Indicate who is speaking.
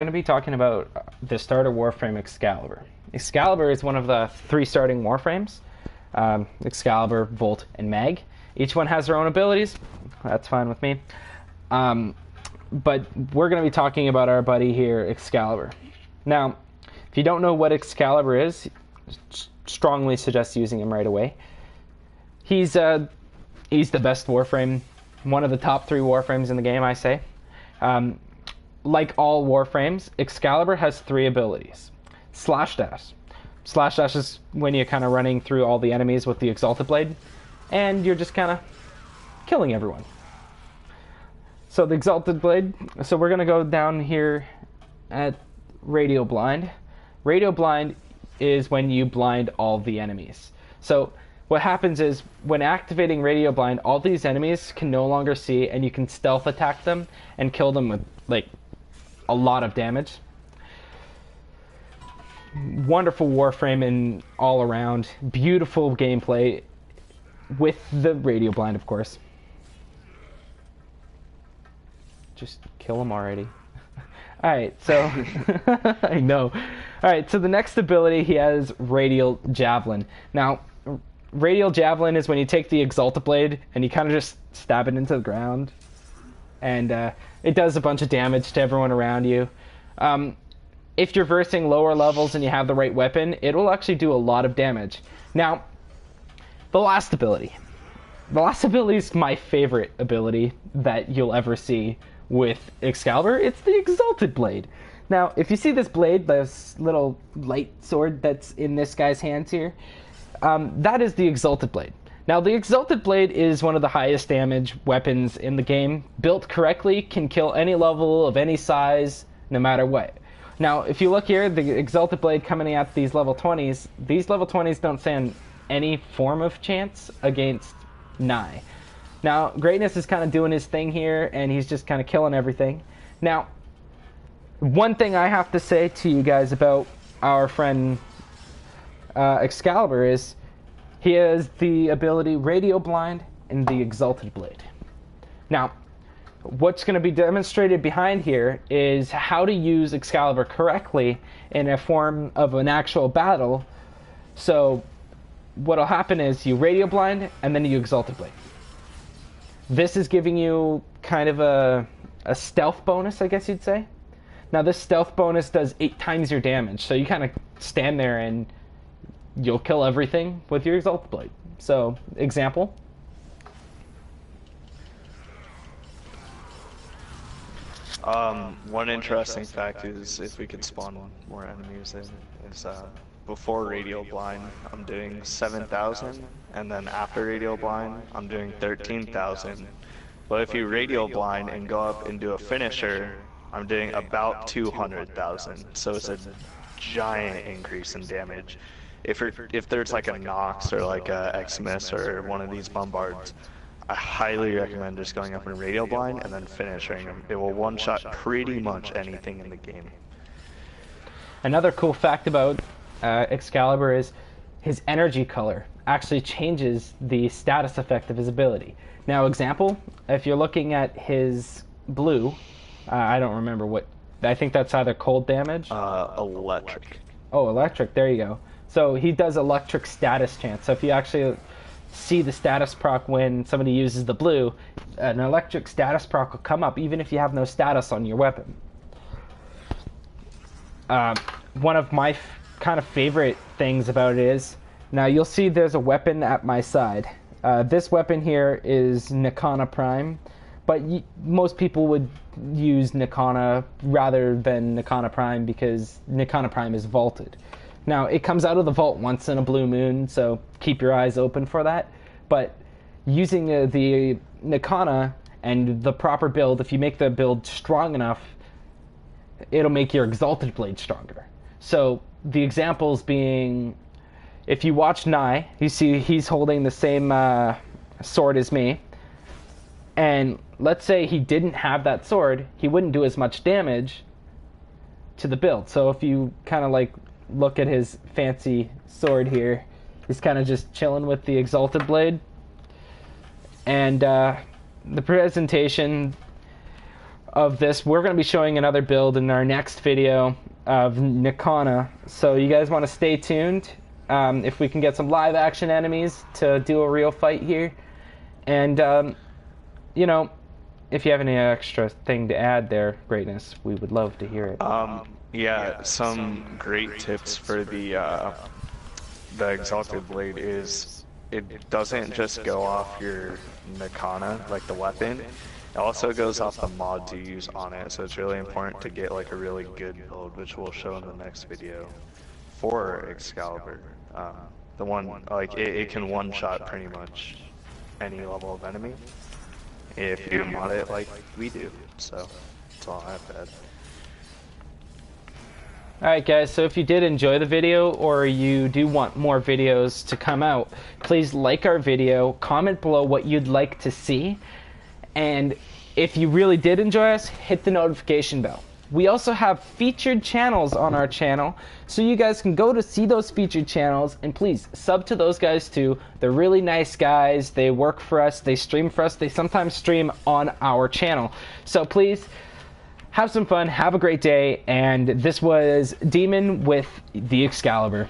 Speaker 1: Going to be talking about the starter warframe Excaliber. Excaliber is one of the 3 starting warframes. Excaliber, Volt, and Mag. Each one has their own abilities. That's fine with me. But we're going to be talking about our buddy here, Excaliber. Now, if you don't know what Excaliber is, strongly suggest using him right away. He's the best warframe, one of the top 3 warframes in the game, I say. Like all warframes, Excaliber has 3 abilities. Slash Dash. Slash Dash is when you're kind of running through all the enemies with the Exalted Blade, and you're just kind of killing everyone. So the Exalted Blade, so we're going to go down here at Radio Blind. Radio Blind is when you blind all the enemies. So what happens is, when activating Radio Blind, all these enemies can no longer see, and you can stealth attack them and kill them with, like, a lot of damage. Wonderful warframe and all around. Beautiful gameplay with the Radio Blind, of course. Just kill him already. Alright, so... I know. Alright, so the next ability, he has Radial Javelin. Now, Radial Javelin is when you take the Exalted Blade and you kind of just stab it into the ground. And it does a bunch of damage to everyone around you. If you're versing lower levels and you have the right weapon, it will actually do a lot of damage. Now, the last ability. The last ability is my favorite ability that you'll ever see with Excaliber. It's the Exalted Blade. Now, if you see this blade, this little light sword that's in this guy's hands here, that is the Exalted Blade. Now, the Exalted Blade is one of the highest damage weapons in the game. Built correctly, can kill any level of any size, no matter what. Now, if you look here, the Exalted Blade coming at these level 20s, these level 20s don't stand any form of chance against Nigh. Now, Greatness is kind of doing his thing here, and he's just kind of killing everything. Now, one thing I have to say to you guys about our friend Excaliber is, he has the ability Radio Blind and the Exalted Blade. Now, what's going to be demonstrated behind here is how to use Excaliber correctly in a form of an actual battle. So, what'll happen is you Radio Blind and then you Exalted Blade. This is giving you kind of a stealth bonus, I guess you'd say. Now, this stealth bonus does 8 times your damage, so you kind of stand there and you'll kill everything with your Exalted Blade. So, example.
Speaker 2: One interesting fact is, if we could spawn more enemies in, is before Radio Blind, I'm doing 7,000, and then after Radio Blind, I'm doing 13,000. But if you Radio Blind and go up and do a finisher, I'm doing about 200,000. So it's a giant increase in damage. If there's like a Nox or like a Xmas or one of these bombards, I highly recommend just going up in Radio Blind and then finishing them. It will one-shot pretty much anything in the game.
Speaker 1: Another cool fact about Excaliber is his energy color actually changes the status effect of his ability. Now, example, if you're looking at his blue, I don't remember what, I think that's either cold damage?
Speaker 2: Electric.
Speaker 1: Oh, electric, there you go. So he does electric status chance. So if you actually see the status proc when somebody uses the blue, an electric status proc will come up even if you have no status on your weapon. One of my kind of favorite things about it is, now you'll see there's a weapon at my side. This weapon here is Nikana Prime, but most people would use Nikana rather than Nikana Prime because Nikana Prime is vaulted. Now, it comes out of the vault once in a blue moon, so keep your eyes open for that. But using the Nikana and the proper build, if you make the build strong enough, it'll make your Exalted Blade stronger. So the examples being, if you watch Nigh, you see he's holding the same sword as me. And let's say he didn't have that sword, he wouldn't do as much damage to the build. So if you kind of like look at his fancy sword here, he's kind of just chilling with the Exalted Blade. And the presentation, of this. We're going to be showing another build in our next video of Nikana, so you guys want to stay tuned. If we can get some live action enemies to do a real fight here. And, you know, if you have any extra thing to add there, Greatness, we would love to hear it.
Speaker 2: Yeah, some great tips for the Exalted Blade is it doesn't just go off your Nikana, like the weapon. It also goes off the mods you use on it, so it's really important to get like a really good build, which we'll show in the next video, for Excaliber. The one, like, it can one-shot pretty much any level of enemy if you mod it like we do, so that's all I have to add.
Speaker 1: Alright guys, so if you did enjoy the video or you do want more videos to come out, please like our video, comment below what you'd like to see, and if you really did enjoy us, hit the notification bell. We also have featured channels on our channel, so you guys can go to see those featured channels, and please sub to those guys too. They're really nice guys, they work for us, they stream for us, they sometimes stream on our channel. So please, have some fun, have a great day, and this was Demon with the Excaliber.